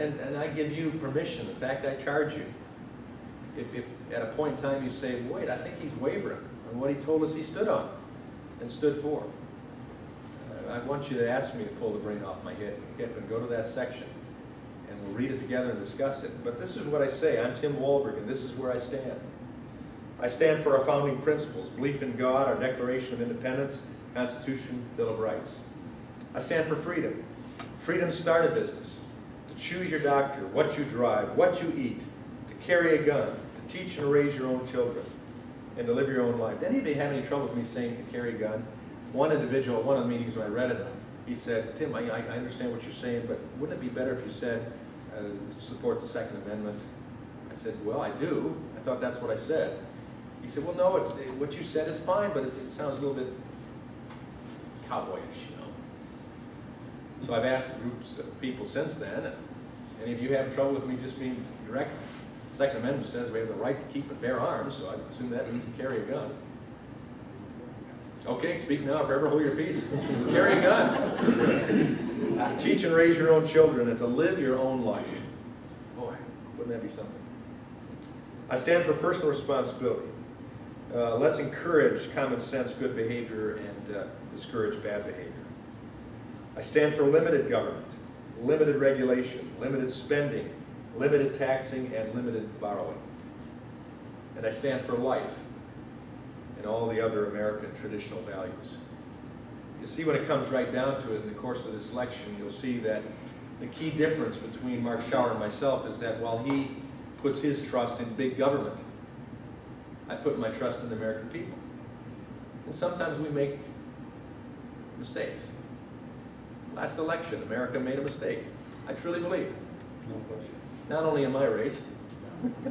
And I give you permission. In fact, I charge you. If at a point in time you say, wait, I think he's wavering on what he told us he stood on and stood for, I want you to ask me to pull the brain off my head and go to that section, and we'll read it together and discuss it. But this is what I say. I'm Tim Walberg, and this is where I stand. I stand for our founding principles: belief in God, our Declaration of Independence, Constitution, Bill of Rights. I stand for freedom. Freedom to start a business, to choose your doctor, what you drive, what you eat, to carry a gun, to teach and raise your own children, and to live your own life. Did any of you have any trouble with me saying to carry a gun? One individual at one of the meetings when I read it, he said, Tim, I understand what you're saying, but wouldn't it be better if you said support the Second Amendment? I said, well, I do. I thought that's what I said. He said, well, no, what you said is fine, but it sounds a little bit cowboyish, you know. So I've asked groups of people since then, and any of you having trouble with me just being direct? The Second Amendment says we have the right to keep and bear arms, so I assume that means to carry a gun. Okay, speak now, forever hold your peace. Carry a gun. Teach and raise your own children and to live your own life. Boy, wouldn't that be something? I stand for personal responsibility. Let's encourage common sense, good behavior, and discourage bad behavior. I stand for limited government, limited regulation, limited spending, limited taxing, and limited borrowing. And I stand for life and all the other American traditional values. You see, when it comes right down to it in the course of this election, you'll see that the key difference between Mark Schauer and myself is that while he puts his trust in big government, I put my trust in the American people. And sometimes we make mistakes. Last election, America made a mistake. I truly believe. No question. Not only in my race, but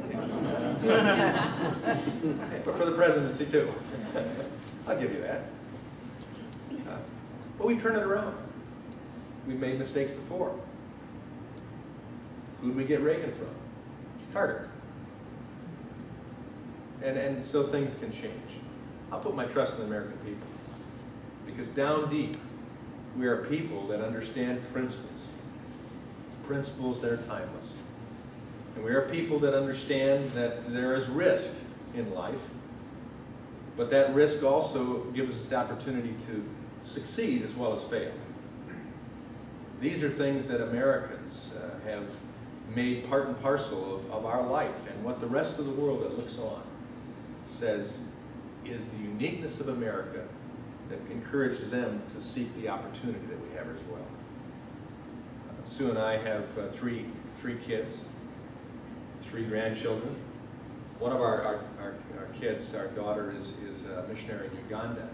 for the presidency too. I'll give you that. But we turn it around. We've made mistakes before. Who did we get Reagan from? Carter. And so things can change. I'll put my trust in the American people. Because down deep, we are people that understand principles. Principles that are timeless. And we are people that understand that there is risk in life, but that risk also gives us the opportunity to succeed as well as fail. These are things that Americans have made part and parcel of our life, and what the rest of the world that looks on says is the uniqueness of America that encourages them to seek the opportunity that we have as well. Sue and I have three kids, 3 grandchildren. One of our kids, our daughter, is a missionary in Uganda,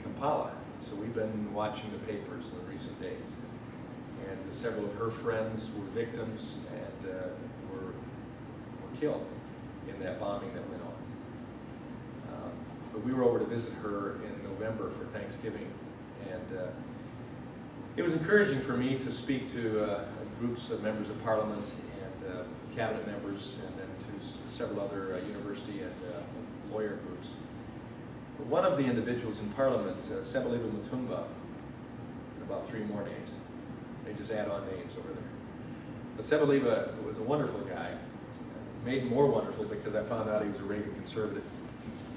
Kampala. So we've been watching the papers in the recent days. And several of her friends were victims and were killed in that bombing that went on. But we were over to visit her in November for Thanksgiving. And it was encouraging for me to speak to groups of members of Parliament and cabinet members, and then to several other university and lawyer groups. But one of the individuals in Parliament, Sebeliba Mutumba, and about 3 more names. They just add on names over there. But Sebeliba was a wonderful guy. Made him more wonderful because I found out he was a Reagan conservative.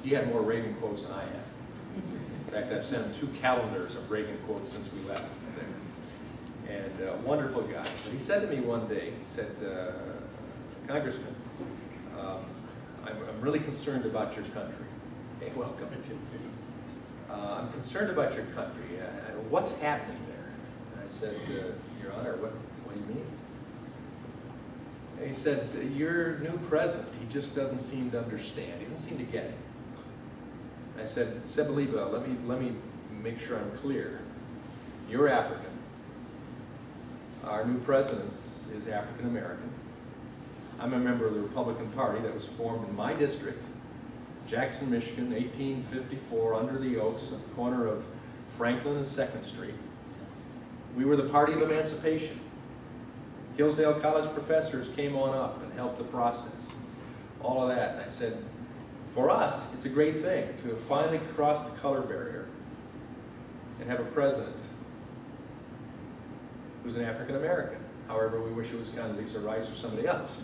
He had more Reagan quotes than I have. In fact, I've sent him 2 calendars of Reagan quotes since we left there. And a wonderful guy. But he said to me one day, he said, Congressman, I'm really concerned about your country. Hey, welcome. I'm concerned about your country. What's happening there? And I said, Your Honor, what do you mean? And he said, your new president, he just doesn't seem to understand. He doesn't seem to get it. I said, Sebeliba, let me make sure I'm clear. You're African. Our new president is African American. I'm a member of the Republican Party that was formed in my district, Jackson, Michigan, 1854, under the oaks at the corner of Franklin and 2nd Street. We were the party of emancipation. Hillsdale College professors came on up and helped the process. All of that. And I said, for us, it's a great thing to finally cross the color barrier and have a president who's an African American. However, we wish it was Condoleezza Rice or somebody else.